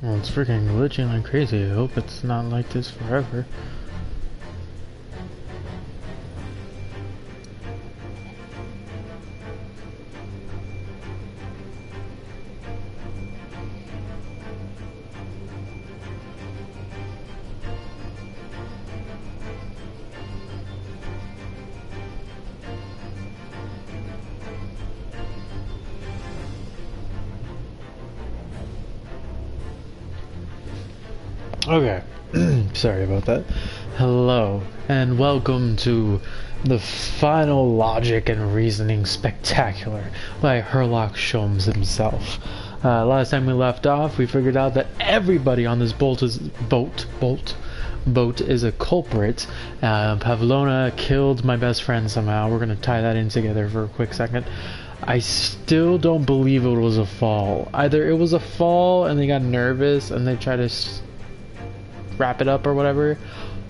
Well, it's freaking glitching like crazy. I hope it's not like this forever. Okay, sorry about that. Hello, and welcome to the final Logic and Reasoning Spectacular by Herlock Sholmes himself. Last time we left off, we figured out that everybody on this boat is a culprit. Pavlona killed my best friend somehow. We're gonna tie that in together for a quick second. I still don't believe it was a fall. Either it was a fall and they got nervous and they tried to wrap it up or whatever,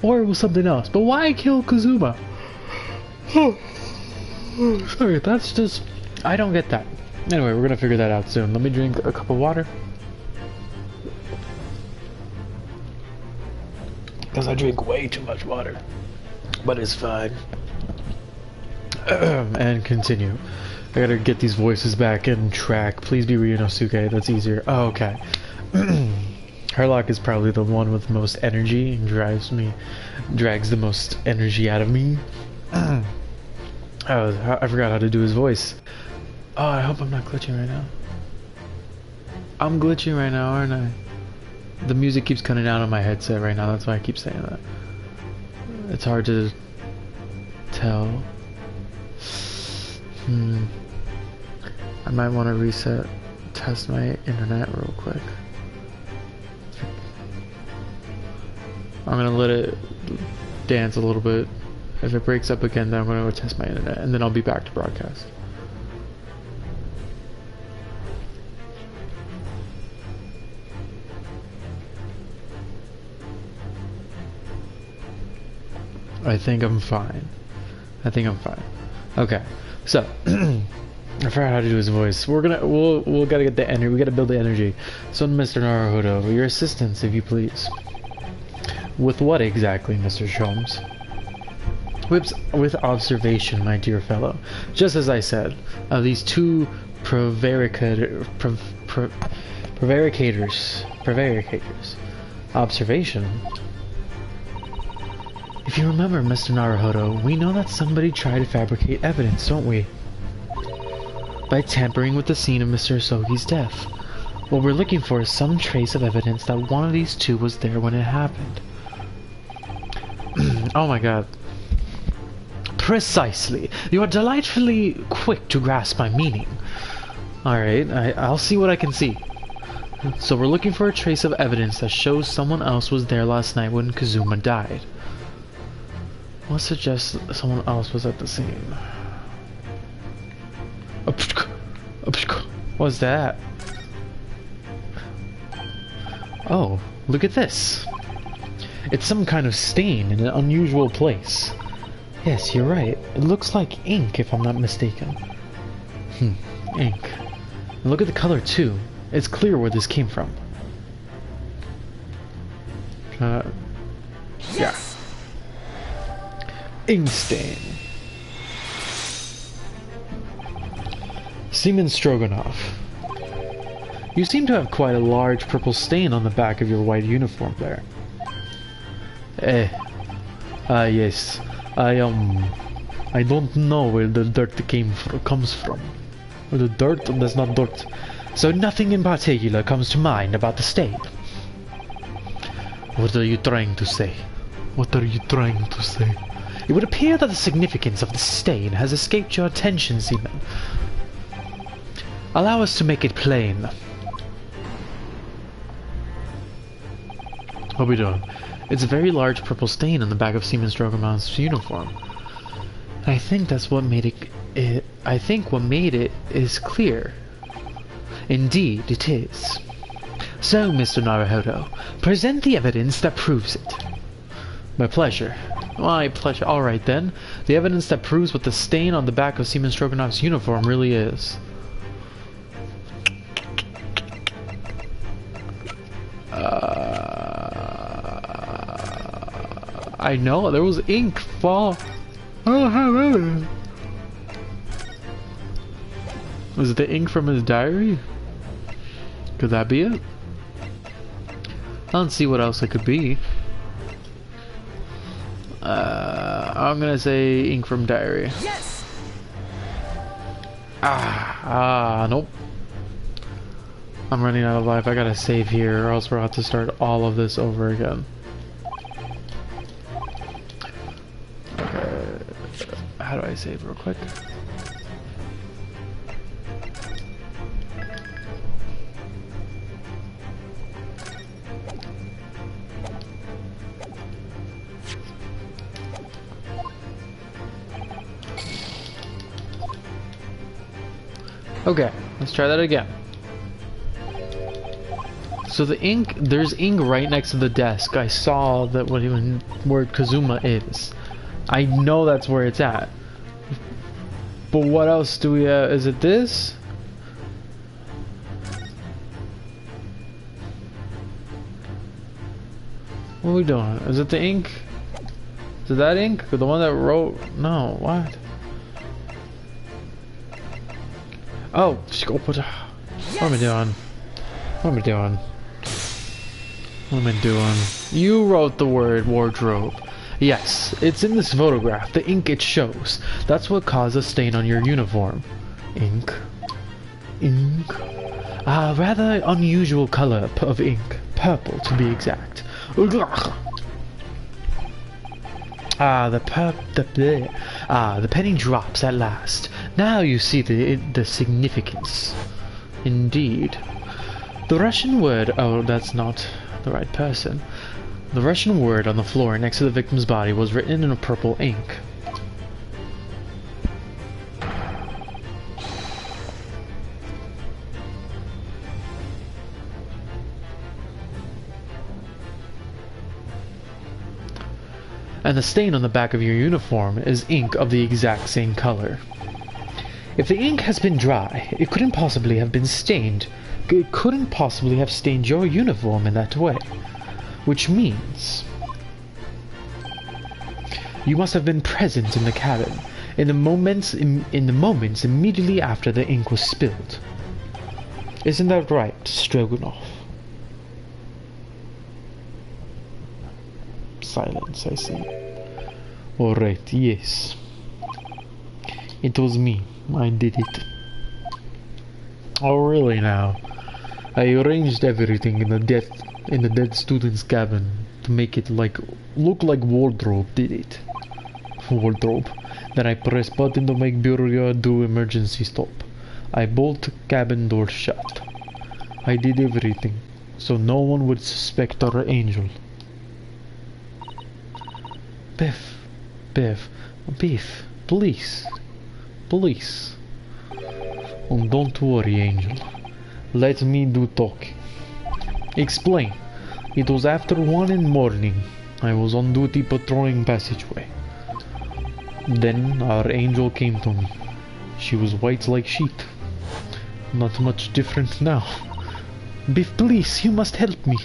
or it was something else. But why kill Kazuma? Sorry, that's just... I don't get that. Anyway, we're gonna figure that out soon. Let me drink a cup of water, because I drink way too much water. But it's fine. And continue. I gotta get these voices back in track. Please be Ryunosuke, that's easier. Oh, okay. Herlock is probably the one with the most energy and drags the most energy out of me. Oh, I forgot how to do his voice. Oh, I hope I'm not glitching right now. I'm glitching right now, aren't I? The music keeps cutting out on my headset right now, that's why I keep saying that. It's hard to tell. I might want to test my internet real quick. I'm gonna let it dance a little bit. If it breaks up again, then I'm gonna go test my internet, and then I'll be back to broadcast. I think I'm fine. Okay, so I forgot how to do his voice. We'll gotta get the energy. We gotta build the energy. So, Mr. Naruhodo, your assistance, if you please. With what exactly, Mr. Sholmes? With observation, my dear fellow. Just as I said, of these two prevaricators. Observation? If you remember, Mr. Naruhodo, we know that somebody tried to fabricate evidence, don't we? By tampering with the scene of Mr. Asogi's death. What we're looking for is some trace of evidence that one of these two was there when it happened. Oh my god. Precisely. You are delightfully quick to grasp my meaning. Alright, I'll see what I can see. So we're looking for a trace of evidence that shows someone else was there last night when Kazuma died. What suggests someone else was at the scene? What's that? Oh, look at this. It's some kind of stain in an unusual place. Yes, you're right. It looks like ink, if I'm not mistaken. Ink. And look at the color, too. It's clear where this came from. Yeah. Ink stain. Seaman Stroganoff. You seem to have quite a large purple stain on the back of your white uniform there. Yes. I don't know where the dirt comes from. The dirt? That's not dirt. So nothing in particular comes to mind about the stain. What are you trying to say? It would appear that the significance of the stain has escaped your attention, Seaman. Allow us to make it plain. What are we doing? It's a very large purple stain on the back of Seaman Stroganoff's uniform. And I think that's what made it. I think what made it is clear. Indeed, it is. So, Mr. Naruhodo, present the evidence that proves it. My pleasure. My pleasure. Alright then. The evidence that proves what the stain on the back of Seaman Stroganoff's uniform really is. I know, there was ink fall. I don't have any. Was it the ink from his diary? Could that be it? I don't see what else it could be. I'm gonna say ink from diary. Yes. Nope. I'm running out of life. I gotta save here, or else we'll have to start all of this over again. Okay. How do I save real quick? Okay, let's try that again. So the ink, there's ink right next to the desk. I saw that where Kazuma is. I know that's where it's at. But what else do we have? Is it this? What are we doing? Is it the ink? Is it that ink? The one that wrote? No, what? Oh, what am I doing? What am I doing? What am I doing? You wrote the word wardrobe. Yes, it's in this photograph. The ink it shows. That's what caused a stain on your uniform. Ink. Ink. Rather unusual color of ink. Purple, to be exact. The penny drops at last. Now you see the significance. Indeed. The Russian word... Oh, that's not the right person. The Russian word on the floor next to the victim's body was written in a purple ink. And the stain on the back of your uniform is ink of the exact same color. If the ink has been dry, it couldn't possibly have been stained. It couldn't possibly have stained your uniform in that way. Which means... you must have been present in the cabin, in the moments immediately after the ink was spilled. Isn't that right, Stroganov? Silence, I see. Alright, yes. It was me. I did it. Oh, really now? I arranged everything in the dead student's cabin to make it look like wardrobe did it. Wardrobe. Then I press button to make Bureau do emergency stop. I bolt cabin door shut. I did everything, so no one would suspect our angel. Bev, please. Please. And don't worry, Angel. Let me do talk. Explain. It was after 1 in the morning. I was on duty patrolling passageway. Then our angel came to me. She was white like sheet. Not much different now. Biff, please, you must help me.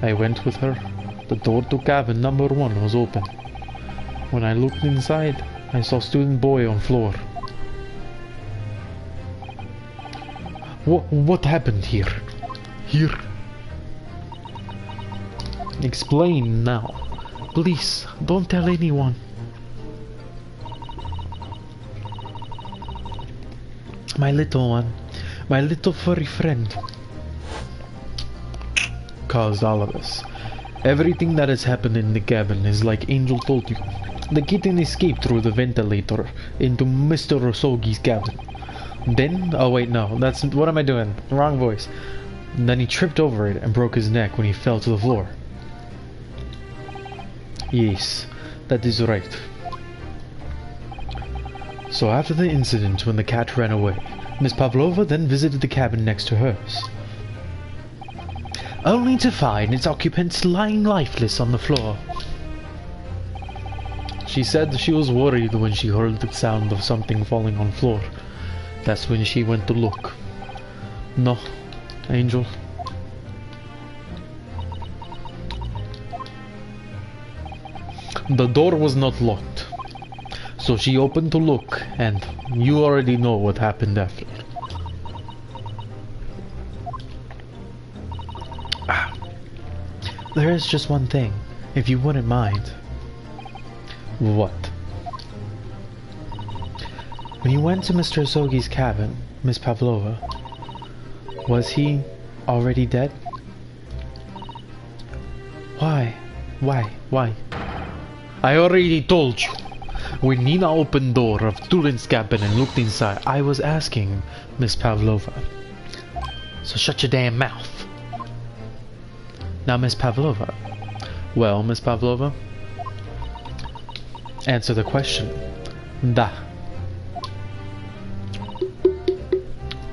I went with her. The door to cabin number 1 was open. When I looked inside, I saw student boy on floor. What happened here? Here? Explain now. Please, don't tell anyone. My little one. My little furry friend. Caused all of us. Everything that has happened in the cabin is like Angel told you. The kitten escaped through the ventilator into Mr. Rosogi's cabin. Then, oh wait, no, that's, what am I doing? Wrong voice. Then he tripped over it and broke his neck when he fell to the floor. Yes, that is right. So after the incident when the cat ran away, Miss Pavlova then visited the cabin next to hers. Only to find its occupants lying lifeless on the floor. She said she was worried when she heard the sound of something falling on the floor. That's when she went to look. No, Angel. The door was not locked, so she opened to look, and you already know what happened after. There is just one thing, if you wouldn't mind. What? When you went to Mr. Asogi's cabin, Miss Pavlova, was he already dead? Why? Why? I already told you. When Nina opened door of Turin's cabin and looked inside, I was asking Miss Pavlova. So shut your damn mouth. Now, Miss Pavlova. Well, Miss Pavlova, answer the question. Da.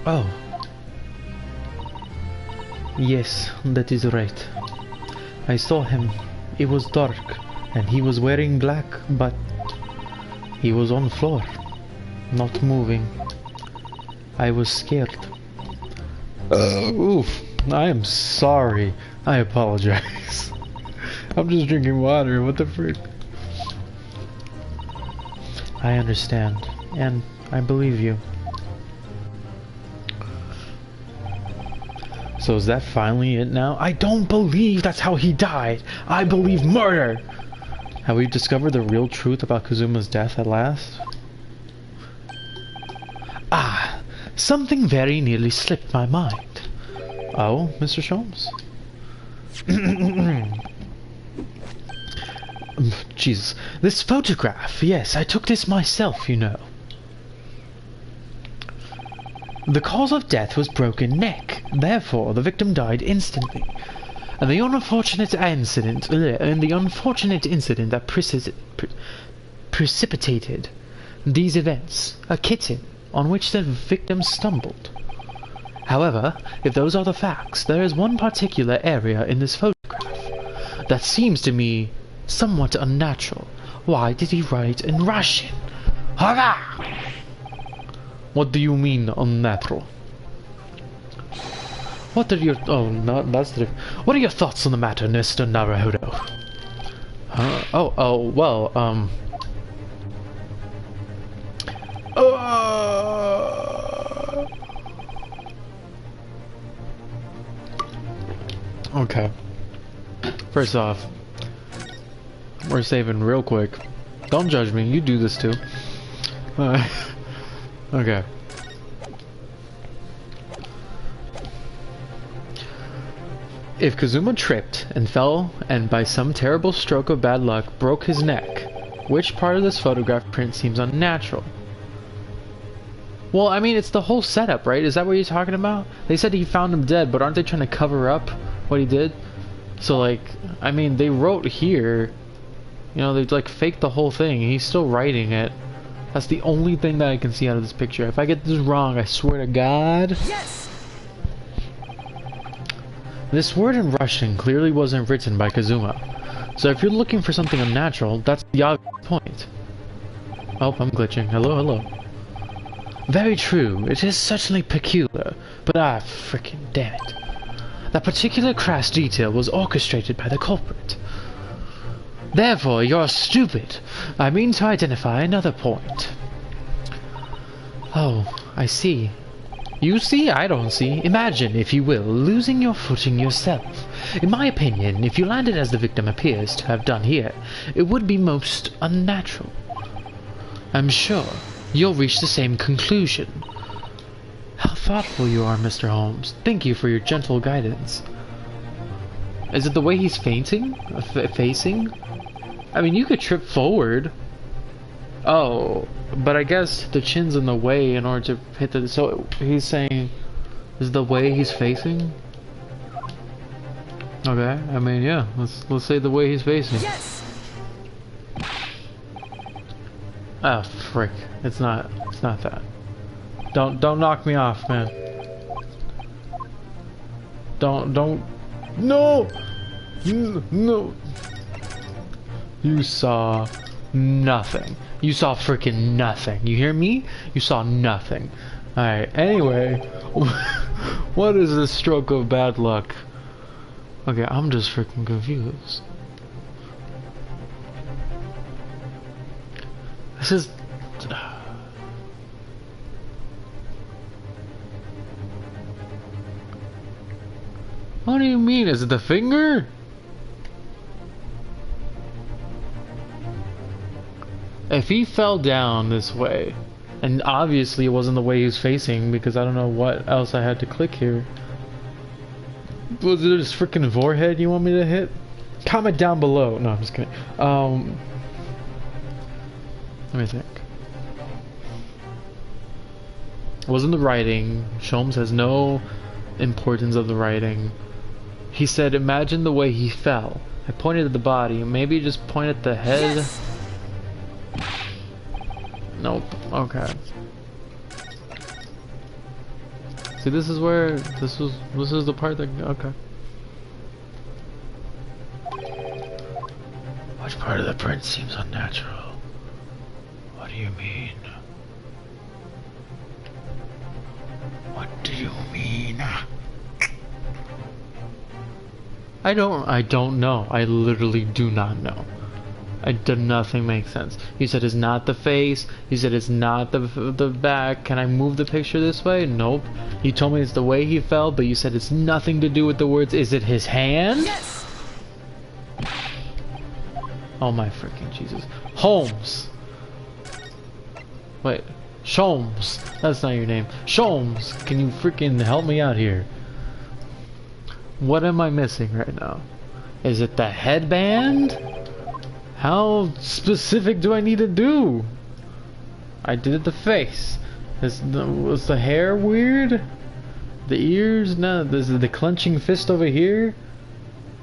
Oh. Yes, that is right. I saw him. It was dark, and he was wearing black, but he was on the floor, not moving. I was scared. Oof. I am sorry. I apologize. I'm just drinking water. What the frick? I understand, and I believe you. So is that finally it now? I don't believe that's how he died. I believe murder. Have we discovered the real truth about Kazuma's death at last? Ah, something very nearly slipped my mind. Oh, Mr. Sholmes? Jesus. This photograph. Yes, I took this myself, you know. The cause of death was broken neck. Therefore, the victim died instantly. And the unfortunate incident that precipitated these events, a kitten on which the victim stumbled. However, if those are the facts, there is one particular area in this photograph that seems to me somewhat unnatural. Why did he write in Russian? Hurrah! What do you mean unnatural? What are your what are your thoughts on the matter, Mr. Naruhodo? Okay. First off, we're saving real quick. Don't judge me, you do this too. Okay. If Kazuma tripped and fell and by some terrible stroke of bad luck broke his neck, which part of this photograph print seems unnatural? Well, I mean, it's the whole setup, right? Is that what you're talking about? They said he found him dead, but aren't they trying to cover up what he did? So, like, I mean, they wrote here, you know, they like faked the whole thing. He's still writing it. That's the only thing that I can see out of this picture. If I get this wrong, I swear to God. Yes! This word in Russian clearly wasn't written by Kazuma. So if you're looking for something unnatural, that's the obvious point. Oh, I'm glitching. Hello, hello. Very true. It is certainly peculiar. But frickin' damn it. That particular crass detail was orchestrated by the culprit. Therefore, you're stupid. I mean to identify another point. Oh, I see. You see, I don't see. Imagine, if you will, losing your footing yourself. In my opinion, if you landed as the victim appears to have done here, it would be most unnatural. I'm sure you'll reach the same conclusion. How thoughtful you are, Mr. Holmes. Thank you for your gentle guidance. Is it the way he's fainting? Facing? I mean, you could trip forward. Oh, but I guess the chin's in the way in order to hit the... So he's saying, is the way he's facing? Okay, I mean, yeah, let's say the way he's facing. Yes. Oh, frick! It's not that. Don't knock me off, man. Don't. No. No. You saw nothing. You saw freaking nothing. You hear me? You saw nothing. Alright, anyway. What is this stroke of bad luck? Okay, I'm just freaking confused. This is... What do you mean? Is it the finger? If he fell down this way, and obviously it wasn't the way he was facing, because I don't know what else I had to click here. Was it his freaking forehead you want me to hit? Comment down below. No, I'm just kidding. Let me think. It wasn't the writing. Sholmes has no importance of the writing. He said, imagine the way he fell. I pointed at the body. Maybe just point at the head. Yes. Nope. Okay. See, this is where this is the part that okay. Which part of the print seems unnatural? What do you mean? What do you mean? I don't know. I literally do not know. Nothing makes sense. You said it's not the face. You said it's not the back. Can I move the picture this way? Nope. You told me it's the way he fell, but you said it's nothing to do with the words. Is it his hand? Yes. Oh my freaking Jesus. Holmes. Wait. Sholmes. That's not your name. Sholmes. Can you freaking help me out here? What am I missing right now? Is it the headband? How specific do I need to do? I did the face. Was the hair weird? The ears? No. This is the clenching fist over here.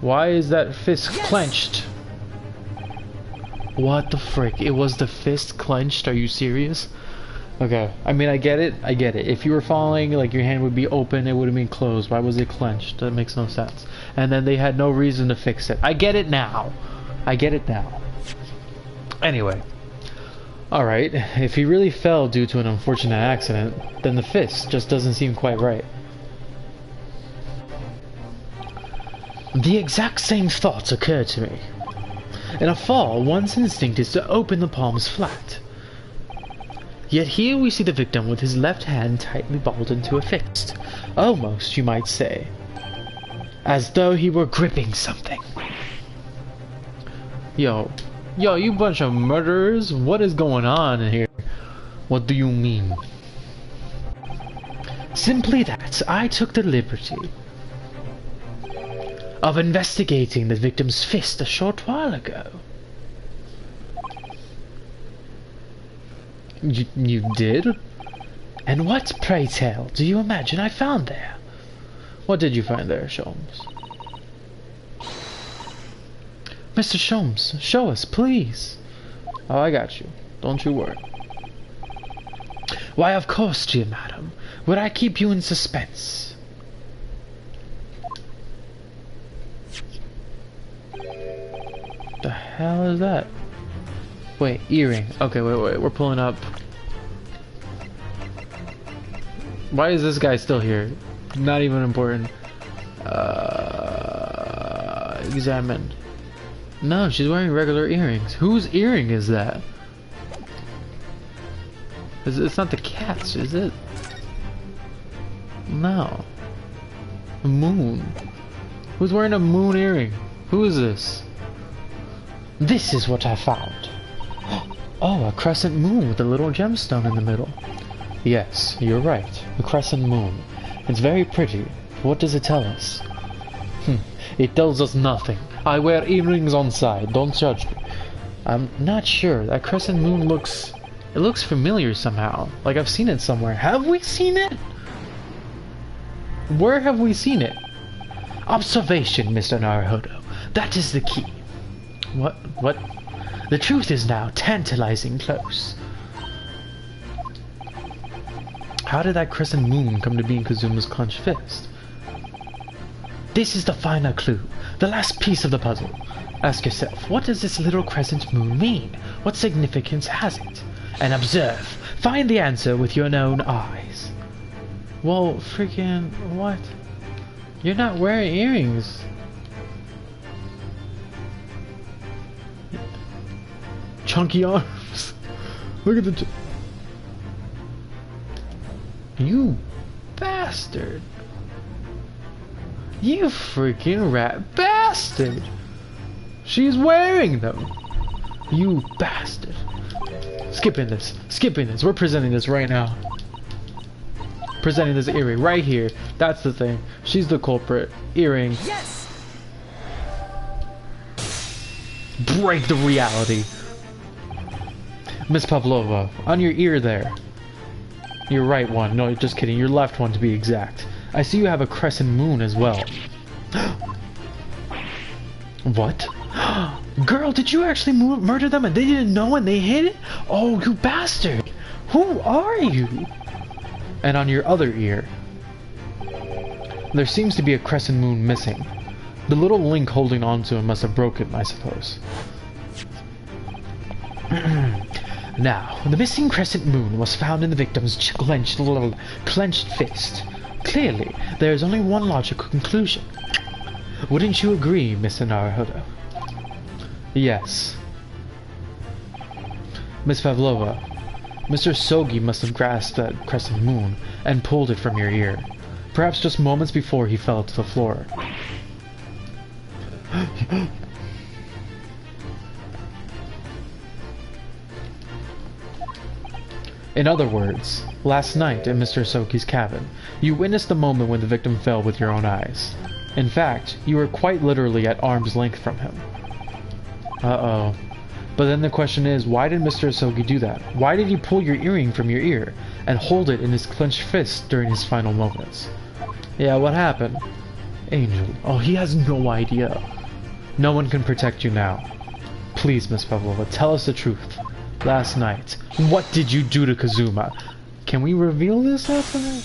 Why is that fist clenched? What the frick? It was the fist clenched? Are you serious? Okay. I mean, I get it. I get it. If you were falling, like your hand would be open, it would have been closed. Why was it clenched? That makes no sense. And then they had no reason to fix it. I get it now. I get it now. Anyway, alright, if he really fell due to an unfortunate accident, then the fist just doesn't seem quite right. The exact same thoughts occurred to me. In a fall, one's instinct is to open the palms flat. Yet here we see the victim with his left hand tightly balled into a fist. Almost, you might say, as though he were gripping something. Yo, you bunch of murderers, what is going on in here? What do you mean? Simply that I took the liberty of investigating the victim's fist a short while ago. You did? And what, pray tell, do you imagine I found there? What did you find there, Sholmes? Mr. Sholmes, show us, please. Oh, I got you. Don't you worry. Why, of course, dear madam. Would I keep you in suspense? The hell is that? Wait, earring. Okay, wait. We're pulling up. Why is this guy still here? Not even important. Examine. No, she's wearing regular earrings. Whose earring is that? It's not the cat's, is it? No. A moon. Who's wearing a moon earring? Who is this? This is what I found. Oh, a crescent moon with a little gemstone in the middle. Yes, you're right. A crescent moon. It's very pretty. What does it tell us? It tells us nothing. I wear earrings on side. Don't judge me. I'm not sure. That crescent moon looks... It looks familiar somehow. Like I've seen it somewhere. Have we seen it? Where have we seen it? Observation, Mr. Naruhodo. That is the key. What? The truth is now tantalizing close. How did that crescent moon come to be in Kazuma's clenched fist? This is the final clue. The last piece of the puzzle. Ask yourself, what does this little crescent moon mean? What significance has it? And observe. Find the answer with your own eyes. Well, freaking what? You're not wearing earrings. Chunky arms. Look at the. You bastard. You freaking rat bastard. She's wearing them. You bastard. Skipping this. Skipping this. We're presenting this right now. Presenting this earring right here. That's the thing. She's the culprit. Earring. Yes. Break the reality. Miss Pavlova, on your ear there. Your right one. No, just kidding. Your left one to be exact. I see you have a crescent moon as well. What? Girl, did you actually murder them and they didn't know and they hid it? Oh, you bastard! Who are you? And on your other ear, there seems to be a crescent moon missing. The little link holding onto it must have broken, I suppose. Now, the missing crescent moon was found in the victim's clenched fist. Clearly, there is only one logical conclusion. Wouldn't you agree, Mr. Naruhodo? Yes. Miss Pavlova, Mr. Sogi must have grasped that crescent moon and pulled it from your ear. Perhaps just moments before he fell to the floor. In other words, last night in Mr. Sogi's cabin, you witnessed the moment when the victim fell with your own eyes. In fact, you were quite literally at arm's length from him. Uh-oh. But then the question is, why did Mr. Sogi do that? Why did he pull your earring from your ear and hold it in his clenched fist during his final moments? Yeah, what happened? Angel. Oh, he has no idea. No one can protect you now. Please, Miss Pavlova, tell us the truth. Last night, what did you do to Kazuma? Can we reveal this after that?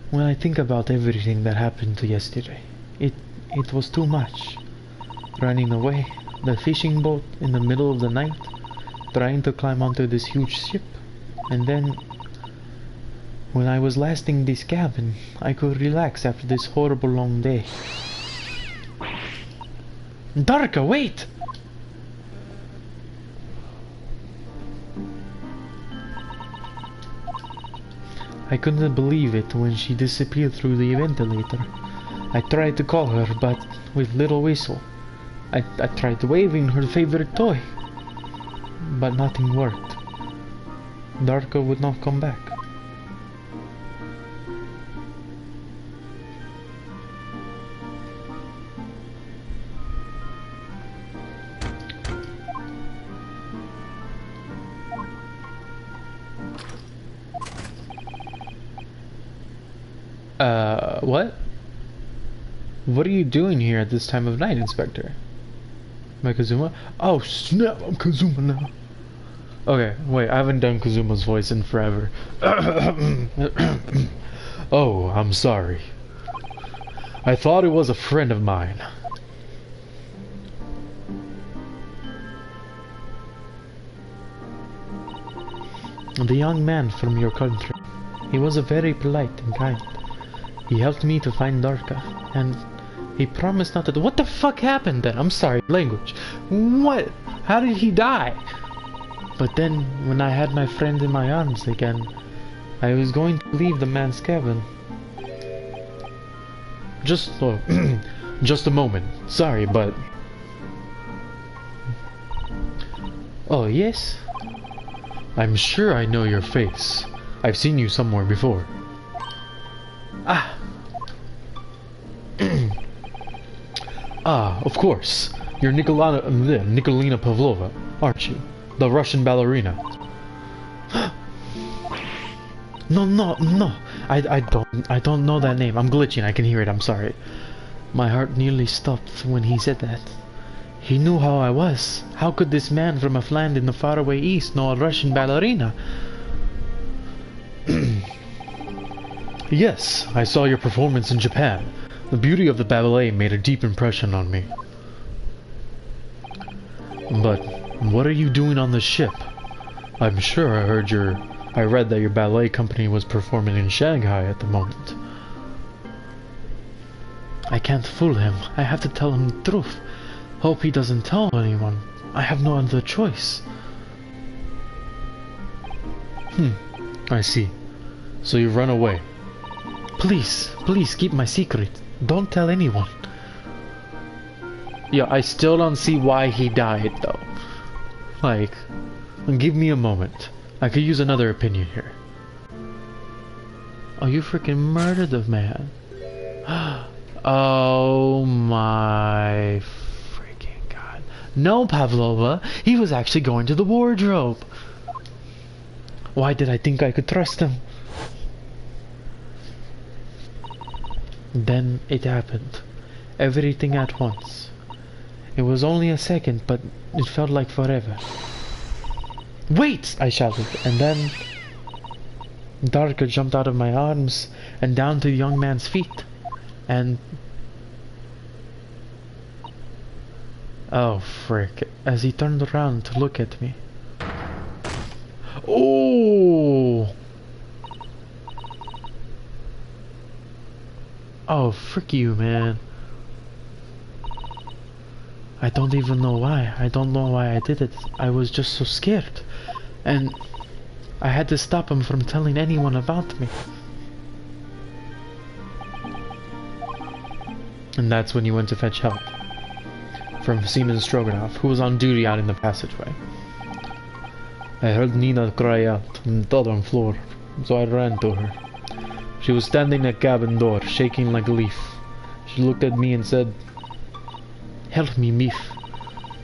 When I think about everything that happened yesterday, it was too much. Running away, the fishing boat in the middle of the night, trying to climb onto this huge ship, and then, when I was last in this cabin, I could relax after this horrible long day. Darka, wait! I couldn't believe it when she disappeared through the ventilator. I tried to call her, but with little whistle. I tried waving her favorite toy, but nothing worked. Darka would not come back. What? What are you doing here at this time of night, Inspector? Am I Kazuma? Oh snap, I'm Kazuma now. Okay, wait, I haven't done Kazuma's voice in forever. Oh, I'm sorry. I thought it was a friend of mine. The young man from your country. He was a very polite and kind. He helped me to find Darka, and he promised not to do— What the fuck happened then? I'm sorry, language. What? How did he die? But then, when I had my friend in my arms again, I was going to leave the man's cabin. Just a moment. Sorry, but... Oh, yes? I'm sure I know your face. I've seen you somewhere before. Ah! Ah, of course. You're Nikolina Pavlova, aren't you? The Russian ballerina. No. I don't know that name. I'm glitching. I can hear it. I'm sorry. My heart nearly stopped when he said that. He knew how I was. How could this man from a land in the faraway east know a Russian ballerina? Yes, I saw your performance in Japan. The beauty of the ballet made a deep impression on me. But what are you doing on the ship? I'm sure I read that your ballet company was performing in Shanghai at the moment. I can't fool him. I have to tell him the truth. Hope he doesn't tell anyone. I have no other choice. I see. So you run away. Please, please keep my secret. Don't tell anyone. Yeah, I still don't see why he died though. Like, give me a moment. I could use another opinion here. Oh, you freaking murdered the man. Oh my freaking god. No, Pavlova, he was actually going to the wardrobe. Why did I think I could trust him? Then it happened. Everything at once. It was only a second, but it felt like forever. Wait! I shouted, and then Darka jumped out of my arms and down to the young man's feet. And... oh, frick. As he turned around to look at me. Oh! Oh, frick you, man. I don't even know why. I don't know why I did it. I was just so scared. And I had to stop him from telling anyone about me. And that's when you went to fetch help. From Seaman Stroganoff, who was on duty out in the passageway. I heard Nina cry out on the bottom floor, so I ran to her. She was standing at the cabin door, shaking like a leaf. She looked at me and said, "Help me, Mif.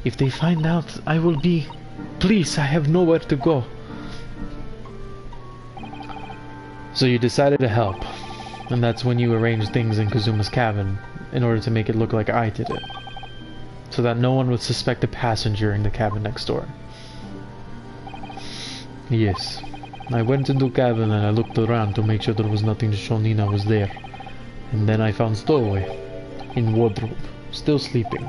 If they find out, I will be... Please, I have nowhere to go." So you decided to help, and that's when you arranged things in Kazuma's cabin in order to make it look like I did it, so that no one would suspect a passenger in the cabin next door. Yes. I went into the cabin and I looked around to make sure there was nothing to show Nina was there. And then I found Stowaway in wardrobe, still sleeping.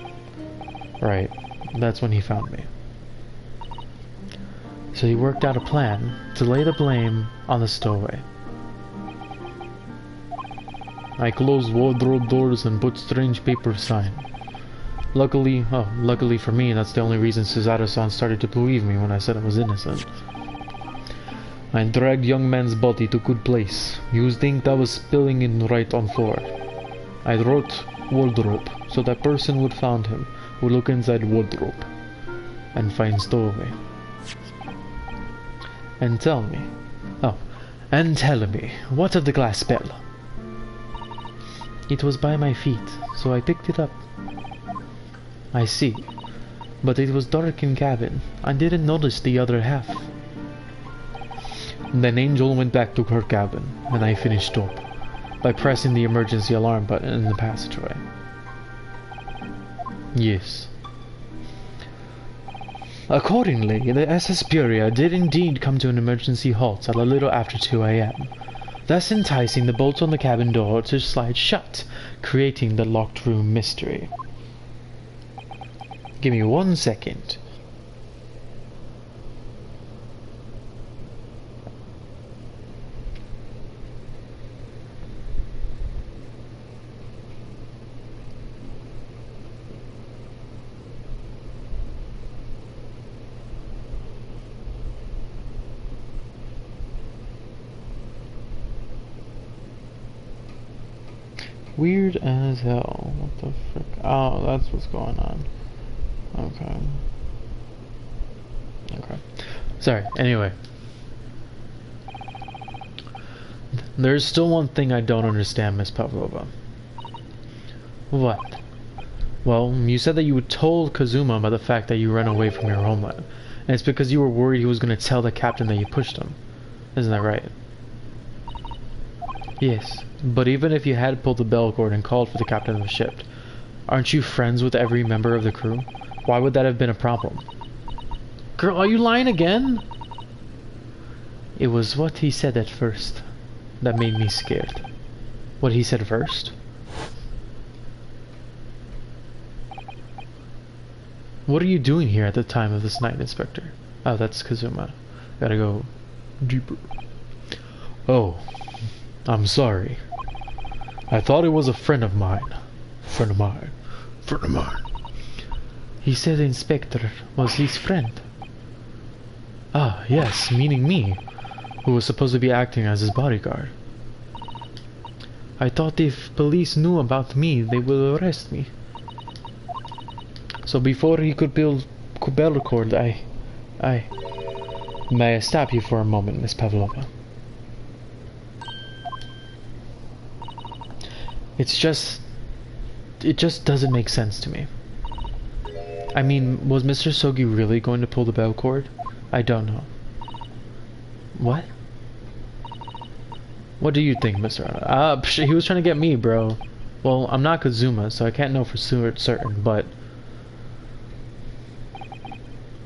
Right, that's when he found me. So he worked out a plan to lay the blame on the Stowaway. I closed wardrobe doors and put strange paper sign. Luckily for me, that's the only reason Cesaro-san started to believe me when I said I was innocent. I dragged young man's body to good place, used ink that was spilling in right on floor. I wrote wardrobe, so that person would find him, would look inside wardrobe, and find Stowaway. And tell me, what of the glass bell? It was by my feet, so I picked it up. I see, but it was dark in cabin. I didn't notice the other half. Then Angel went back to her cabin, and I finished up by pressing the emergency alarm button in the passageway. Yes. Accordingly, the SS Buria did indeed come to an emergency halt at a little after 2 AM, thus enticing the bolts on the cabin door to slide shut, creating the locked room mystery. Give me 1 second. Weird as hell. What the frick? Oh, that's what's going on. Okay. Okay. Sorry. Anyway. There's still one thing I don't understand, Miss Pavlova. What? Well, you said that you had told Kazuma about the fact that you ran away from your homeland. And it's because you were worried he was going to tell the captain that you pushed him. Isn't that right? Yes. But even if you had pulled the bell cord and called for the captain of the ship, aren't you friends with every member of the crew? Why would that have been a problem? Girl, are you lying again? It was what he said at first that made me scared. What he said first? What are you doing here at the time of this night, Inspector? Oh, that's Kazuma. Gotta go deeper. Oh, I'm sorry. I thought it was a friend of mine. Friend of mine. Friend of mine. He said the Inspector was his friend. Ah, yes, meaning me, who was supposed to be acting as his bodyguard. I thought if police knew about me, they would arrest me. So before he could build bell record, I... May I stop you for a moment, Miss Pavlova? It just doesn't make sense to me. I mean, was Mr. Sogi really going to pull the bell cord? I don't know. What? What do you think, Mr. He was trying to get me, bro. Well, I'm not Kazuma, so I can't know for certain, but...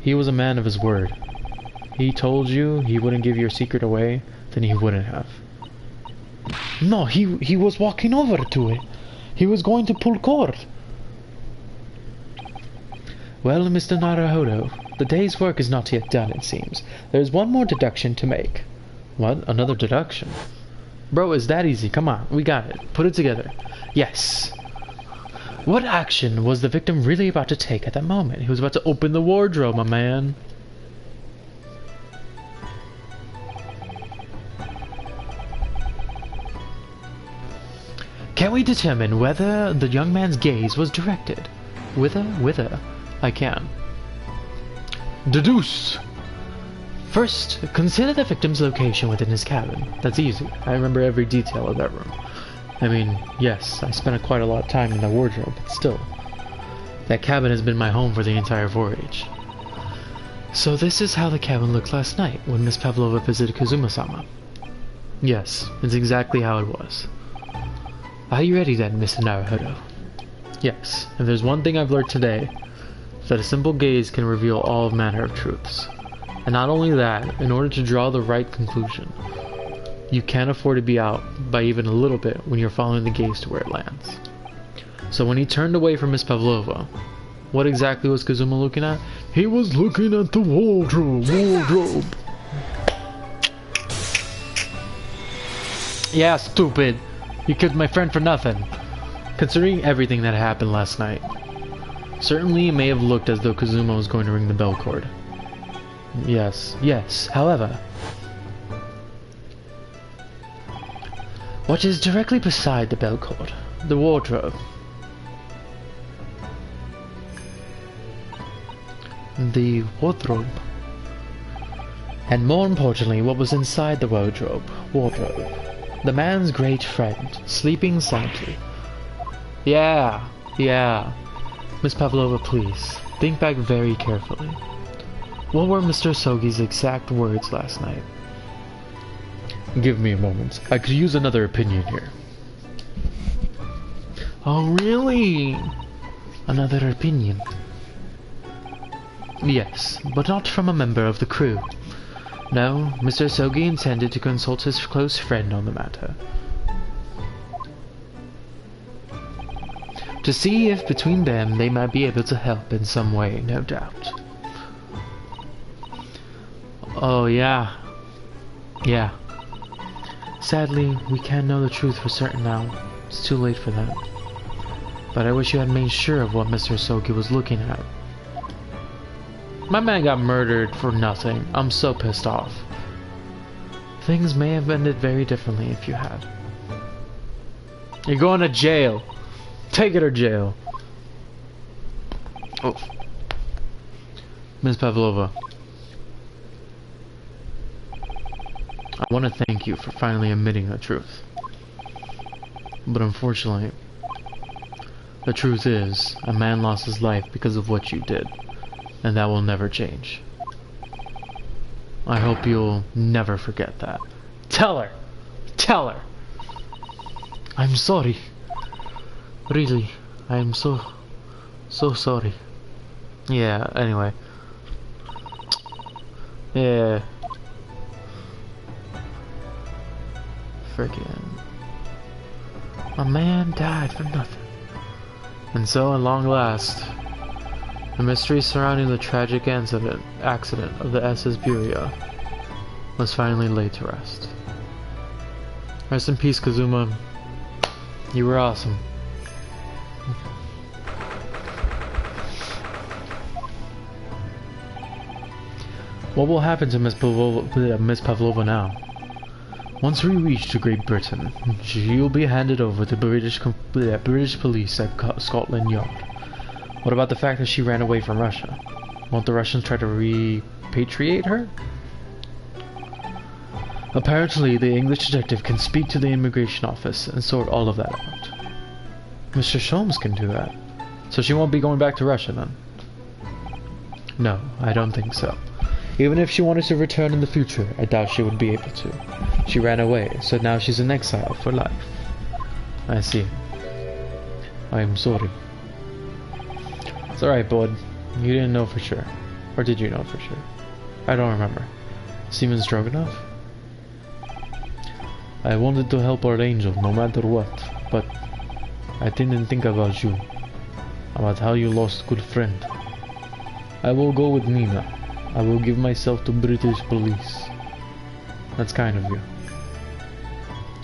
He was a man of his word. He told you he wouldn't give your secret away, then he wouldn't have. No, he was walking over to it. He was going to pull cord. Well, Mr. Naruhodo, the day's work is not yet done, it seems. There's one more deduction to make. What? Another deduction? Bro, it's that easy. Come on, we got it. Put it together. Yes. What action was the victim really about to take at that moment? He was about to open the wardrobe, my man. Can we determine whether the young man's gaze was directed? Whither? I can. Deduce! First, consider the victim's location within his cabin. That's easy. I remember every detail of that room. I mean, yes, I spent quite a lot of time in the wardrobe, but still. That cabin has been my home for the entire voyage. So this is how the cabin looked last night, when Miss Pavlova visited Kazuma-sama. Yes, it's exactly how it was. Are you ready then, Mr. Naruhodo? Yes, if there's one thing I've learned today, it's that a simple gaze can reveal all manner of truths. And not only that, in order to draw the right conclusion, you can't afford to be out by even a little bit when you're following the gaze to where it lands. So when he turned away from Miss Pavlova, what exactly was Kazuma looking at? He was looking at the wardrobe. Yeah, stupid. You killed my friend for nothing. Considering everything that happened last night, certainly it may have looked as though Kazuma was going to ring the bell cord. Yes, however, what is directly beside the bell cord? The wardrobe. The wardrobe. And more importantly, what was inside the wardrobe? The man's great friend, sleeping soundly. Yeah. Miss Pavlova, please, think back very carefully. What were Mr. Sogi's exact words last night? Give me a moment. I could use another opinion here. Oh, really? Another opinion? Yes, but not from a member of the crew. No, Mr. Sogi intended to consult his close friend on the matter. To see if between them they might be able to help in some way, no doubt. Oh, yeah. Sadly, we can't know the truth for certain now. It's too late for that. But I wish you had made sure of what Mr. Sogi was looking at. My man got murdered for nothing. I'm so pissed off. Things may have ended very differently if you had. You're going to jail. Take it to jail. Oh. Ms. Pavlova. I want to thank you for finally admitting the truth. But unfortunately, the truth is, a man lost his life because of what you did. And that will never change. I hope you'll never forget that. Tell her! I'm sorry. Really, I'm so sorry. Yeah, anyway. Yeah. Freaking. A man died for nothing. And so, at long last, the mystery surrounding the tragic accident of the SS Buria was finally laid to rest. Rest in peace, Kazuma. You were awesome. What will happen to Miss Pavlova now? Once we reach to Great Britain, she will be handed over to British police at Scotland Yard. What about the fact that she ran away from Russia? Won't the Russians try to repatriate her? Apparently, the English detective can speak to the immigration office and sort all of that out. Mr. Sholmes can do that. So she won't be going back to Russia then? No, I don't think so. Even if she wanted to return in the future, I doubt she would be able to. She ran away, so now she's in exile for life. I see. I am sorry. It's alright, bud. You didn't know for sure. Or did you know for sure? I don't remember. Steven Stroganoff? I wanted to help our angel no matter what, but I didn't think about you. About how you lost a good friend. I will go with Nina. I will give myself to British police. That's kind of you.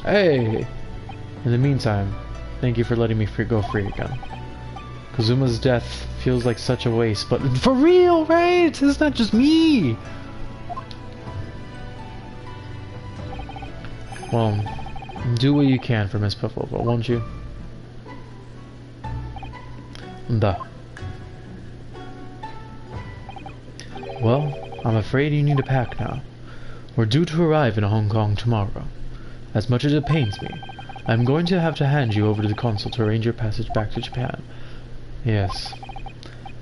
Hey! In the meantime, thank you for letting me go free again. Kazuma's death feels like such a waste, but for real, right? It's not just me! Well, do what you can for Miss Pavlova, won't you? Da. Well, I'm afraid you need to pack now. We're due to arrive in Hong Kong tomorrow. As much as it pains me, I'm going to have to hand you over to the consul to arrange your passage back to Japan. Yes.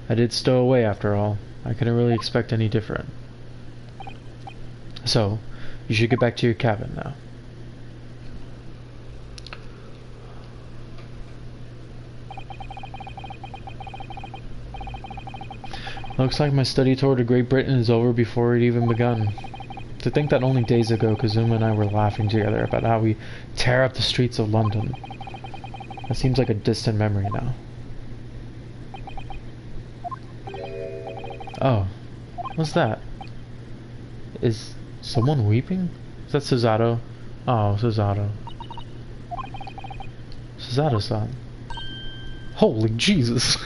I did stow away after all. I couldn't really expect any different. So, you should get back to your cabin now. Looks like my study tour to Great Britain is over before it even begun. To think that only days ago Kazuma and I were laughing together about how we tear up the streets of London. That seems like a distant memory now. Oh, what's that? Is someone weeping? Is that Suzato? Oh, Suzato. Suzato-san. Holy Jesus!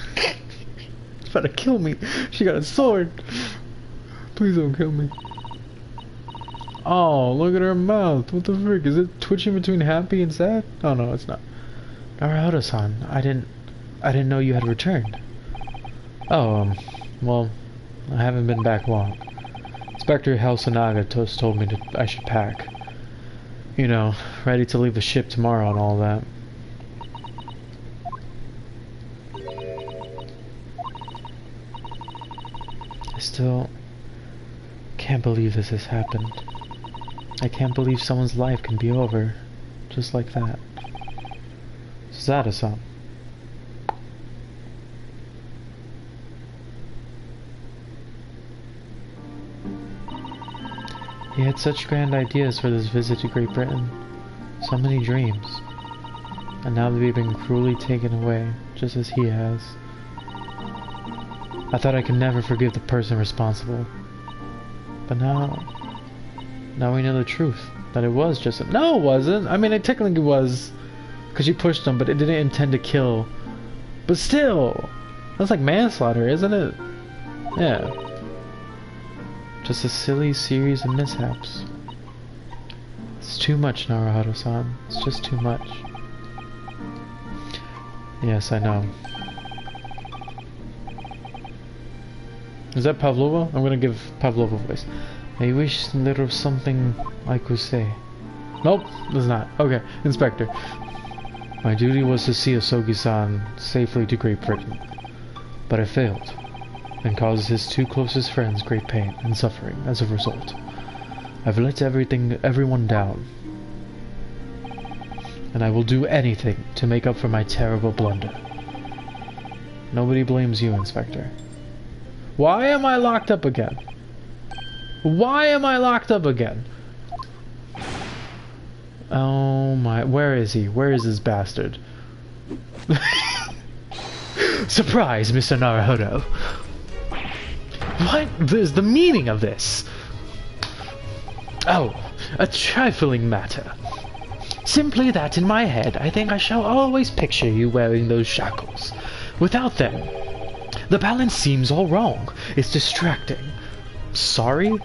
She's about to kill me. She got a sword. Please don't kill me. Oh, look at her mouth. What the frick? Is it twitching between happy and sad? Oh no, it's not. Naruto-san, I didn't know you had returned. Oh, well, I haven't been back long. Inspector Halsanaga told me I should pack. You know, ready to leave the ship tomorrow and all that. I still can't believe this has happened. I can't believe someone's life can be over just like that. Suzato-san. He had such grand ideas for this visit to Great Britain. So many dreams. And now they've been cruelly taken away, just as he has. I thought I could never forgive the person responsible. But now we know the truth. That it was just no, it wasn't. I mean, it technically was. Because you pushed him, but it didn't intend to kill. But still. That's like manslaughter, isn't it? Yeah. Just a silly series of mishaps. It's too much, Naruto-san. It's just too much. Yes, I know. Is that Pavlova? I'm gonna give Pavlova a voice. I wish there was something I could say. Nope, there's not. Okay, Inspector. My duty was to see Asogi-san safely to Great Britain. But I failed, and caused his two closest friends great pain and suffering as a result. I've let everyone down. And I will do anything to make up for my terrible blunder. Nobody blames you, Inspector. Why am I locked up again? Why am I locked up again? Oh my, where is he? Where is this bastard? Surprise, Mr. Naruhodo. What is the meaning of this? Oh, a trifling matter. Simply that in my head, I think I shall always picture you wearing those shackles. Without them, the balance seems all wrong. It's distracting. Sorry?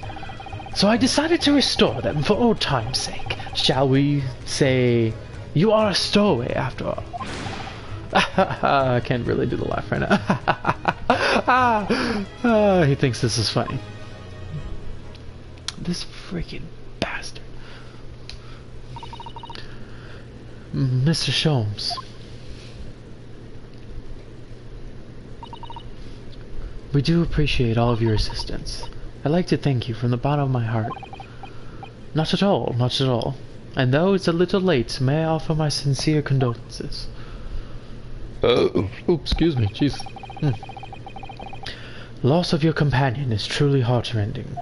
So I decided to restore them for old time's sake. Shall we say, you are a stowaway after all? I can't really do the laugh right now. He thinks this is funny. This freaking bastard. Mr. Sholmes. We do appreciate all of your assistance. I'd like to thank you from the bottom of my heart. Not at all, not at all. And though it's a little late, may I offer my sincere condolences. Oh, excuse me, jeez. Loss of your companion is truly heart-rending.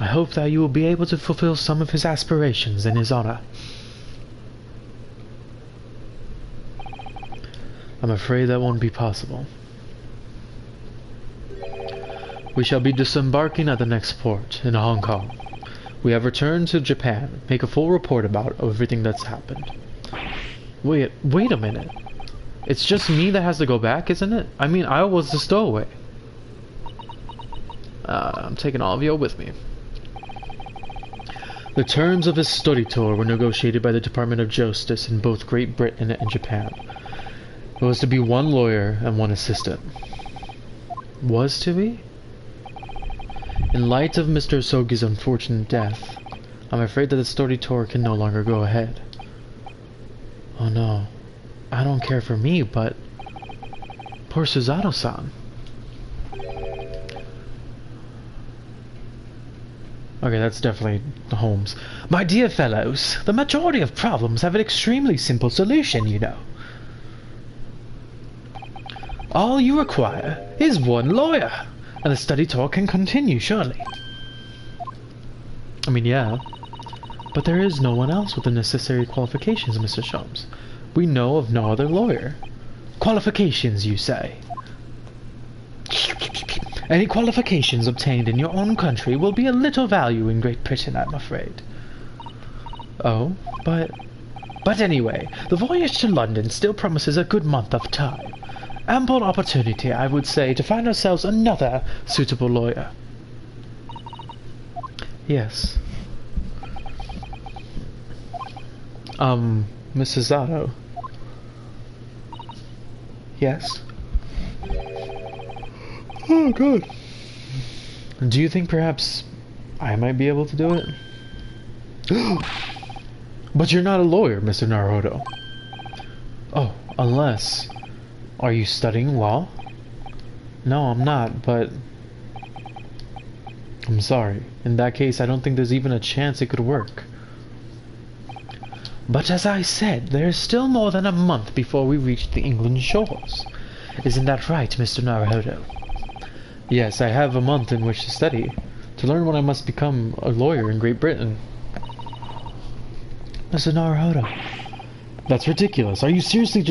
I hope that you will be able to fulfill some of his aspirations in his honor. I'm afraid that won't be possible. We shall be disembarking at the next port, in Hong Kong. We have returned to Japan, make a full report about everything that's happened. Wait a minute. It's just me that has to go back, isn't it? I mean, I was the stowaway. I'm taking all of you with me. The terms of his study tour were negotiated by the Department of Justice in both Great Britain and Japan. It was to be one lawyer and one assistant. Was to be? In light of Mr. Sogi's unfortunate death, I'm afraid that the study tour can no longer go ahead. Oh no. I don't care for me, but... poor Susato-san. Okay, that's definitely Holmes. My dear fellows, the majority of problems have an extremely simple solution, you know. All you require is one lawyer, and the study tour can continue, surely. I mean, yeah. But there is no one else with the necessary qualifications, Mr. Sholmes. We know of no other lawyer. Qualifications, you say? Any qualifications obtained in your own country will be of little value in Great Britain, I'm afraid. Oh, but anyway, the voyage to London still promises a good month of time. Ample opportunity, I would say, to find ourselves another suitable lawyer. Yes. Mrs. Otto. Yes? Oh, God. Do you think perhaps I might be able to do it? But you're not a lawyer, Mr. Naruhodo. Oh, unless... Are you studying law? No, I'm not, but... I'm sorry. In that case, I don't think there's even a chance it could work. But as I said, there is still more than a month before we reach the England shores. Isn't that right, Mr. Naruhodo? Yes, I have a month in which to study, to learn when I must become a lawyer in Great Britain. Mr. Naruhodo, that's ridiculous. Are you seriously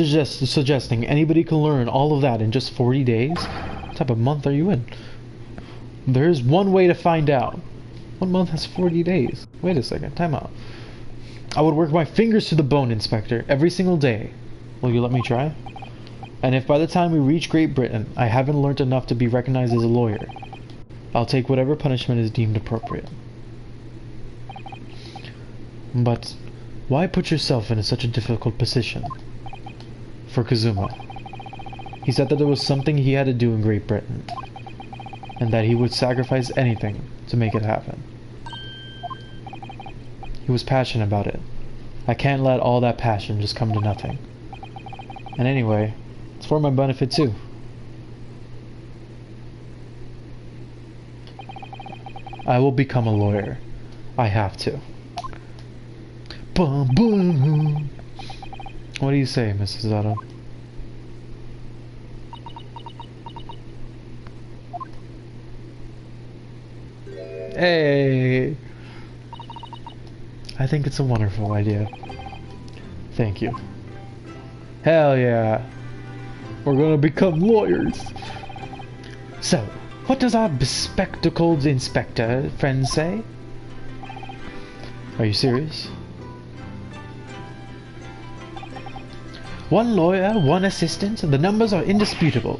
suggesting anybody can learn all of that in just 40 days? What type of month are you in? There is one way to find out. One month has 40 days. Wait a second, time out. I would work my fingers to the bone, Inspector, every single day. Will you let me try? And if by the time we reach Great Britain, I haven't learned enough to be recognized as a lawyer, I'll take whatever punishment is deemed appropriate. But why put yourself in such a difficult position? For Kazuma. He said that there was something he had to do in Great Britain, and that he would sacrifice anything to make it happen. He was passionate about it. I can't let all that passion just come to nothing. And anyway, it's for my benefit too. I will become a lawyer. I have to. Boom, boom. What do you say, Mrs. Otto? Hey! I think it's a wonderful idea. Thank you. Hell yeah. We're gonna become lawyers. So, what does our bespectacled inspector friend say? Are you serious? One lawyer, one assistant, the numbers are indisputable.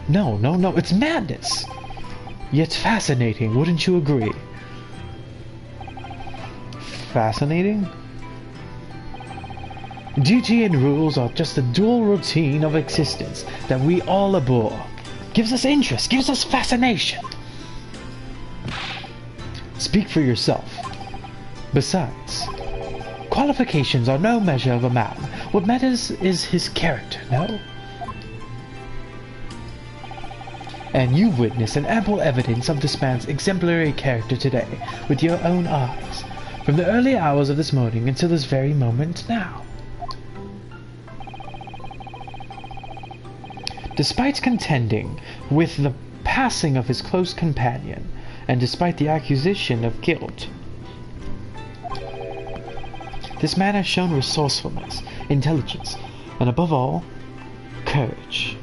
No, it's madness. Yet fascinating, wouldn't you agree? Fascinating? Duty and rules are just a dual routine of existence that we all abhor. Gives us interest, gives us fascination. Speak for yourself. Besides, qualifications are no measure of a man. What matters is his character, no? And you've witnessed an ample evidence of this man's exemplary character today, with your own eyes, from the early hours of this morning until this very moment now. Despite contending with the passing of his close companion, and despite the accusation of guilt, this man has shown resourcefulness, intelligence, and above all, courage.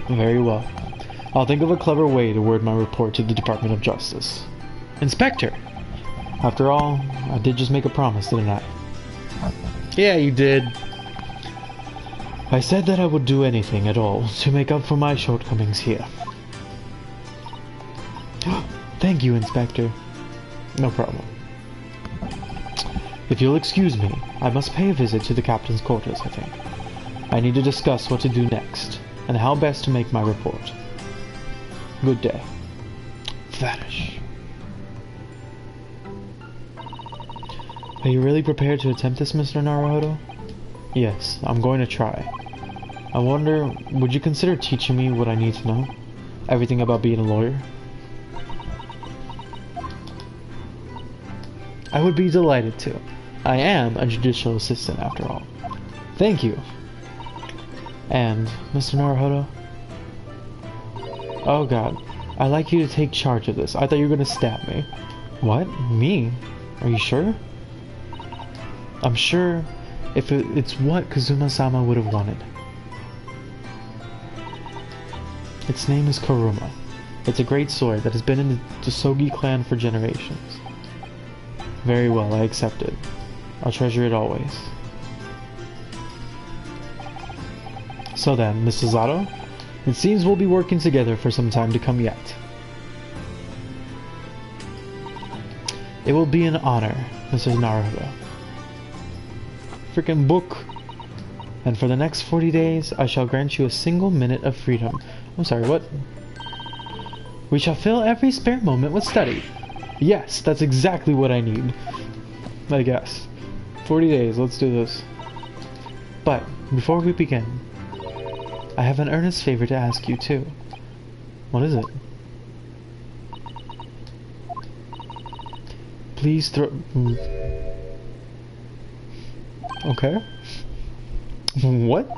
Very well. I'll think of a clever way to word my report to the Department of Justice. Inspector! After all, I did just make a promise, didn't I? Yeah, you did. I said that I would do anything at all to make up for my shortcomings here. Thank you, Inspector. No problem. If you'll excuse me, I must pay a visit to the captain's quarters, I think. I need to discuss what to do next, and how best to make my report. Good day. Vanish. Are you really prepared to attempt this, Mr. Naruhodo? Yes, I'm going to try. I wonder, would you consider teaching me what I need to know? Everything about being a lawyer? I would be delighted to. I am a judicial assistant, after all. Thank you. And, Mr. Naruhodo? Oh god, I'd like you to take charge of this. I thought you were going to stab me. What? Me? Are you sure? I'm sure if it's what Kazuma-sama would have wanted. Its name is Kuruma. It's a great sword that has been in the Tsutogi clan for generations. Very well, I accept it. I'll treasure it always. So then, Mr. Zato, it seems we'll be working together for some time to come yet. It will be an honor, Mrs. Naruhodo. Freaking book! And for the next 40 days, I shall grant you a single minute of freedom. I'm sorry, what? We shall fill every spare moment with study. Yes, that's exactly what I need. I guess. 40 days, let's do this. But, before we begin, I have an earnest favor to ask you, too. What is it? Please throw... Okay. What?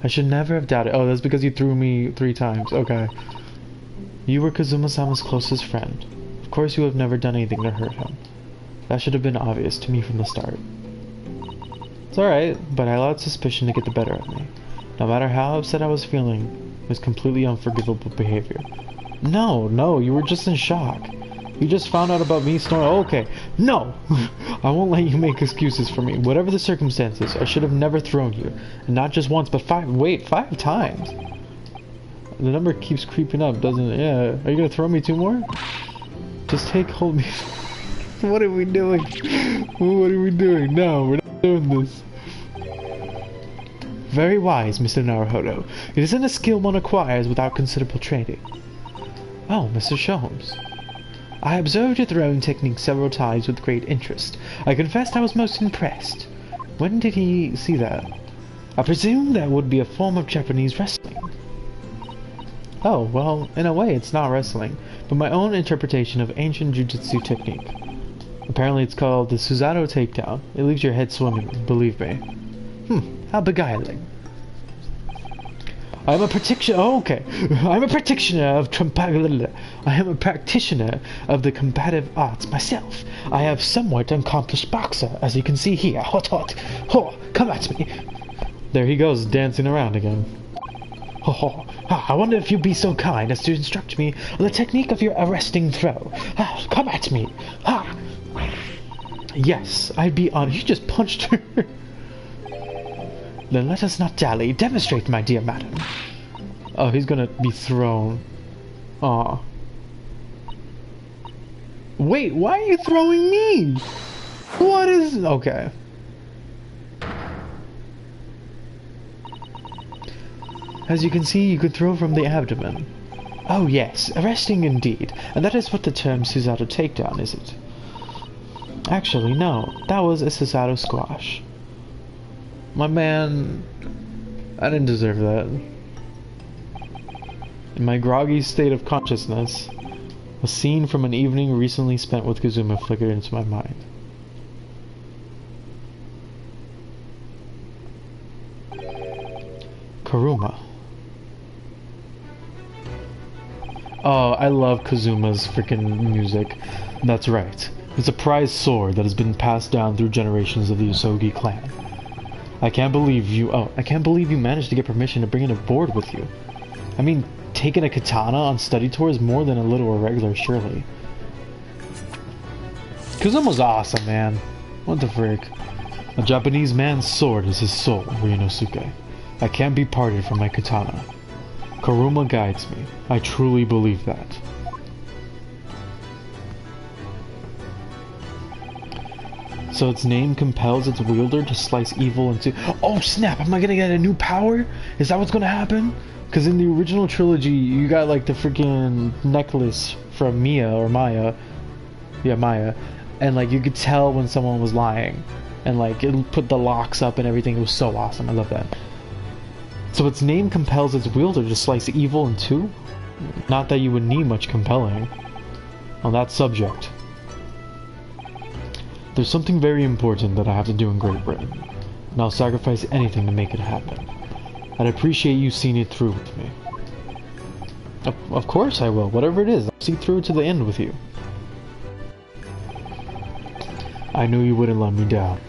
I should never have doubted. Oh, that's because you threw me 3 times. Okay. You were Kazuma-sama's closest friend. Of course you have never done anything to hurt him. That should have been obvious to me from the start. It's alright, but I allowed suspicion to get the better of me. No matter how upset I was feeling, it was completely unforgivable behavior. No, you were just in shock. You just found out about me snoring. Oh, okay. No! I won't let you make excuses for me. Whatever the circumstances, I should have never thrown you. And not just once, but 5 times. The number keeps creeping up, doesn't it? Yeah. Are you gonna throw me 2 more? Just hold me. What are we doing? What are we doing? No, we're not doing this. Very wise, Mr. Naruhodo. It isn't a skill one acquires without considerable training. Oh, Mr. Sholmes. I observed your throwing technique several times with great interest. I confessed I was most impressed. When did he see that? I presume that would be a form of Japanese wrestling. Oh, well, in a way it's not wrestling, but my own interpretation of ancient jujutsu technique. Apparently it's called the Suzato takedown. It leaves your head swimming, believe me. How beguiling. I'm a practitioner. Oh, okay. I'm a practitioner of I am a practitioner of the combative arts myself. I have somewhat accomplished boxer, as you can see here. Hot, hot. Ho, come at me. There he goes, dancing around again. Ho, ho. I wonder if you'd be so kind as to instruct me on the technique of your arresting throw. Come at me. Ha. Yes, I'd be honored. You just punched her. Then let us not dally. Demonstrate, my dear madam. Oh, he's gonna be thrown. Aw. Wait, why are you throwing me? What is... Okay. As you can see, you could throw from the abdomen. Oh yes, arresting indeed. And that is what the term Susato takedown, is it? Actually, no. That was a Susato squash. My man, I didn't deserve that. In my groggy state of consciousness, a scene from an evening recently spent with Kazuma flickered into my mind. Karuma. Oh, I love Kazuma's freaking music. That's right. It's a prized sword that has been passed down through generations of the Usogi clan. I can't believe you managed to get permission to bring it aboard with you. I mean, taking a katana on study tour is more than a little irregular, surely. Kazuma's awesome, man. What the frick? A Japanese man's sword is his soul, Ryunosuke. I can't be parted from my katana. Karuma guides me. I truly believe that. So its name compels its wielder to slice evil into... Oh snap, am I gonna get a new power? Is that what's gonna happen? Because in the original trilogy, you got like the freaking necklace from Mia, or Maya. Yeah, Maya. And like you could tell when someone was lying. And like it put the locks up and everything. It was so awesome, I love that. So its name compels its wielder to slice evil in two? Not that you would need much compelling on that subject. There's something very important that I have to do in Great Britain, and I'll sacrifice anything to make it happen. I'd appreciate you seeing it through with me. Of course I will, whatever it is, I'll see through to the end with you. I knew you wouldn't let me down.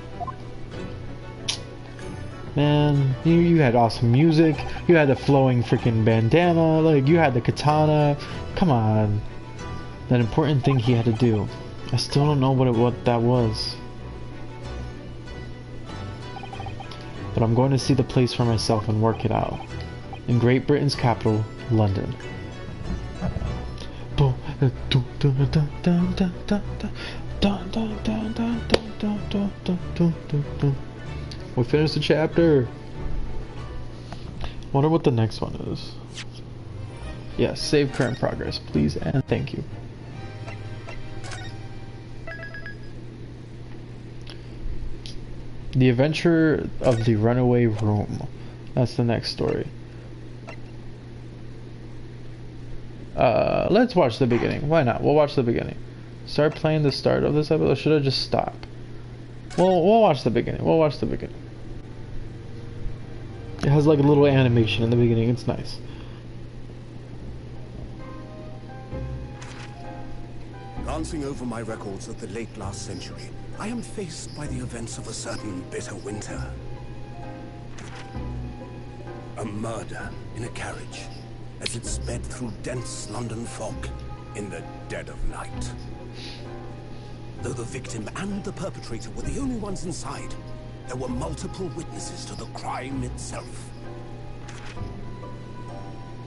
Man, you had awesome music, you had the flowing freaking bandana, like you had the katana, come on. That important thing he had to do. I still don't know what that was. But I'm going to see the place for myself and work it out. In Great Britain's capital, London. We finished the chapter. Wonder what the next one is. Yes, save current progress, please and thank you. The Adventure of the Runaway Room. That's the next story. Let's watch the beginning. Why not? We'll watch the beginning. Start playing the start of this episode. Or should I just stop? We'll watch the beginning. We'll watch the beginning. It has like a little animation in the beginning. It's nice. Glancing over my records of the late last century, I am faced by the events of a certain bitter winter. A murder in a carriage as it sped through dense London fog in the dead of night. Though the victim and the perpetrator were the only ones inside, there were multiple witnesses to the crime itself.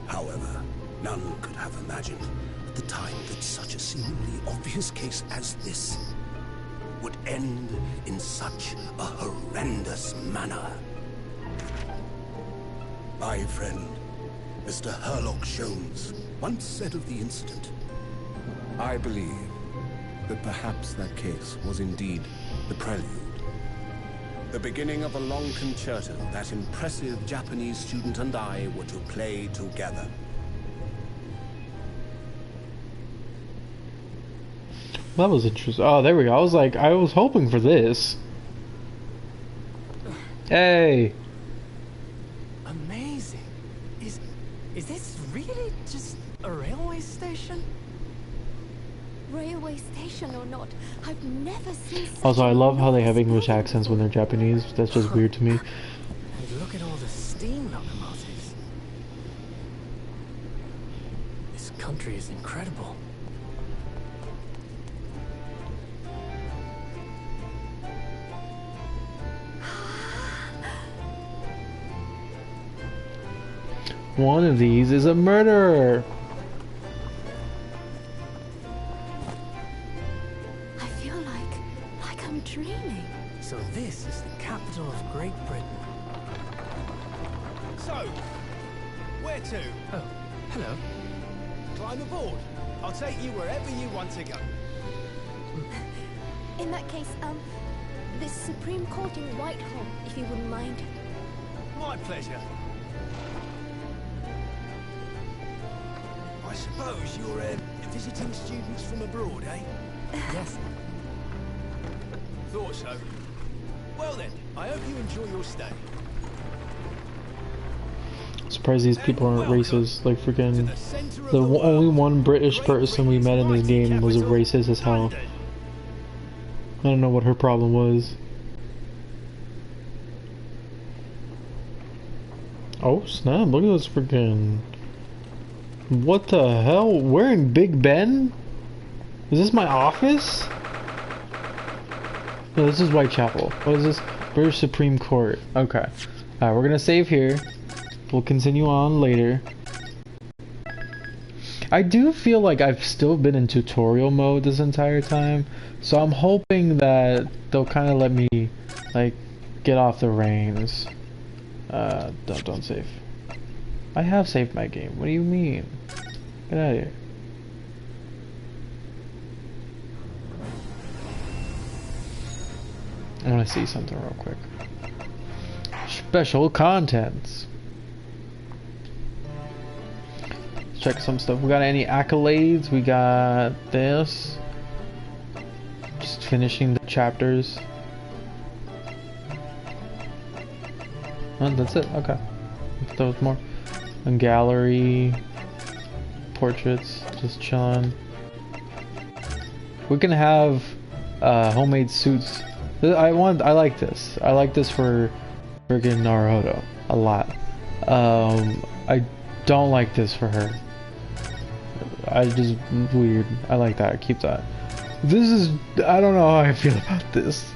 However, none could have imagined at the time that such a seemingly obvious case as this would end in such a horrendous manner. My friend, Mr. Herlock Sholmes, once said of the incident, "I believe that perhaps that case was indeed the prelude. The beginning of a long concerto that impressive Japanese student and I were to play together." That was interesting. Oh, there we go. I was hoping for this. Hey! Amazing. Is this really just a railway station? Railway station or not, I've never seen such Also, I love how they have enormous English accents when they're Japanese. That's just weird to me. And look at all the steam locomotives. This country is incredible. One of these is a murderer! I feel like I'm dreaming. So this is the capital of Great Britain. So, where to? Oh, hello. Climb aboard. I'll take you wherever you want to go. In that case, the Supreme Court in Whitehall, if you wouldn't mind. My pleasure. I suppose you're visiting students from abroad, eh? Yes. Thought so. Well then, I hope you enjoy your stay. Surprised these people aren't racist. Like freaking The center of the world, only one British Great person we met in this Britain's game was a mighty racist as hell. London. I don't know what her problem was. Oh snap, look at this freaking... What the hell? We're in Big Ben? Is this my office? No, this is Whitechapel. What is this? British Supreme Court. Okay. Alright, we're gonna save here. We'll continue on later. I do feel like I've still been in tutorial mode this entire time, so I'm hoping that they'll kind of let me, like, get off the reins. Don't save. I have saved my game. What do you mean? Get out of here. I want to see something real quick. Special contents. Let's check some stuff. We got any accolades? We got this. Just finishing the chapters. Oh, that's it. Okay. There was more. And gallery. Portraits. Just chilling. We can have homemade suits. I like this. I like this for friggin' Naruto a lot. I don't like this for her. I just weird. I like that. Keep that. This is, I don't know how I feel about this.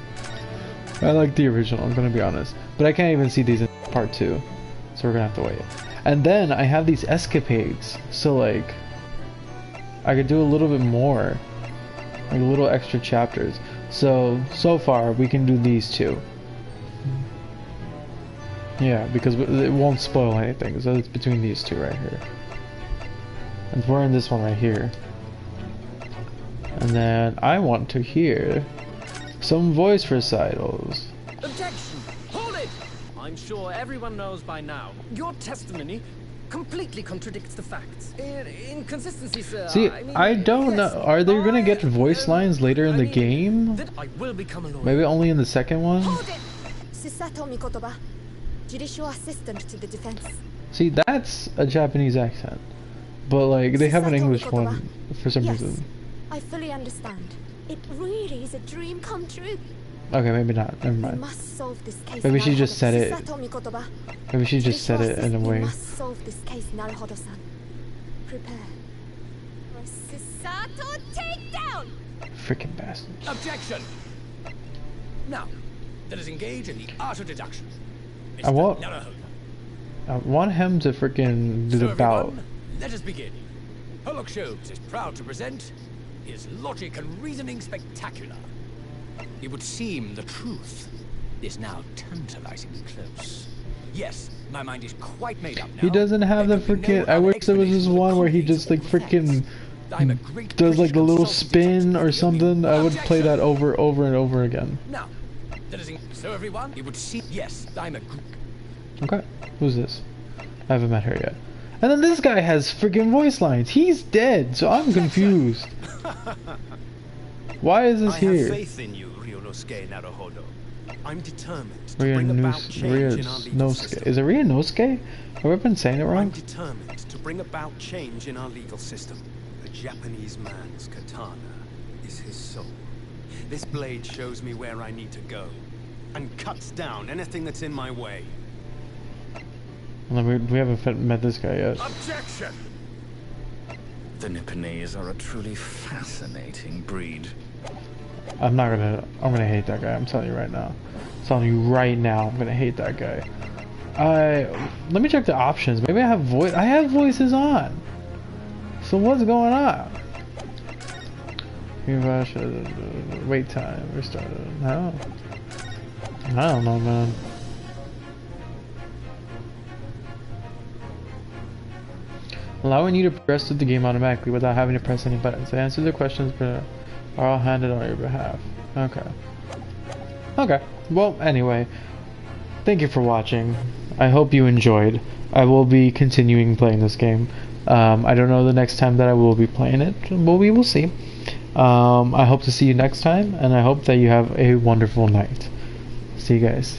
I like the original, I'm gonna be honest. But I can't even see these in part 2. So we're gonna have to wait. And then I have these escapades. So like, I could do a little bit more. Like little extra chapters. So far we can do these 2. Yeah, because it won't spoil anything. So it's between these 2 right here. And we're in this one right here. And then I want to hear some voice recitals. Objection! Hold it! I'm sure everyone knows by now. Your testimony completely contradicts the facts. Inconsistency, sir. See, I mean, I don't yes, know. Are they gonna get voice lines later in I the mean, game? that I will become a lawyer. Maybe only in the second one? Hold it! Susato Mikotoba, judicial assistant to the defense. See, that's a Japanese accent. But like, they have an English one for some Yes, reason. I fully understand. It really is a dream come true. Okay, maybe not. Never We mind. must solve this case. Maybe she Naruhodo. just said it. Susato Mikotoba, Maybe she just said it in a We way. must solve this case, Naruhodo-san. Prepare. Susato takedown! Freaking bastard. Objection! Now, let us engage in the art of deduction. I want- Mr. Naruhodo. I want him to freaking do So the bout. everyone, let us begin. Herlock Sholmes is proud to present his logic and reasoning spectacular. It would seem the truth is now tantalizingly close. Yes, my mind is quite made up now. He doesn't have the There can be no freaking. I other wish there was this explanation for one where he complex just like freaking I'm a great does like British the little consultant spin detective. or something. I would play Objection. that over and over again. Now, that is so everyone, it would seem yes, I'm a Okay, who's this? I haven't met her yet. And then this guy has freaking voice lines. He's dead, so I'm confused. Why is this I here? have faith in you, Ryunosuke Naruhodo. I'm determined to bring about change in our legal system. Is it Ryunosuke? Have I been saying it I'm wrong? determined to bring about change in our legal system. A Japanese man's katana is his soul. This blade shows me where I need to go, and cuts down anything that's in my way. Well, we haven't met this guy yet. Objection! The Nipponese are a truly fascinating breed. I'm gonna hate that guy. I'm telling you right now. I'm telling you right now, I'm gonna hate that guy. Let me check the options. Maybe I have voices on. So what's going on? Wait time. Restart. No. I don't know, man. Allowing you to progress through the game automatically without having to press any buttons. To answer the questions are all handled on your behalf. Okay. Okay. Well, anyway. Thank you for watching. I hope you enjoyed. I will be continuing playing this game. I don't know the next time that I will be playing it, but we will see. I hope to see you next time, and I hope that you have a wonderful night. See you guys.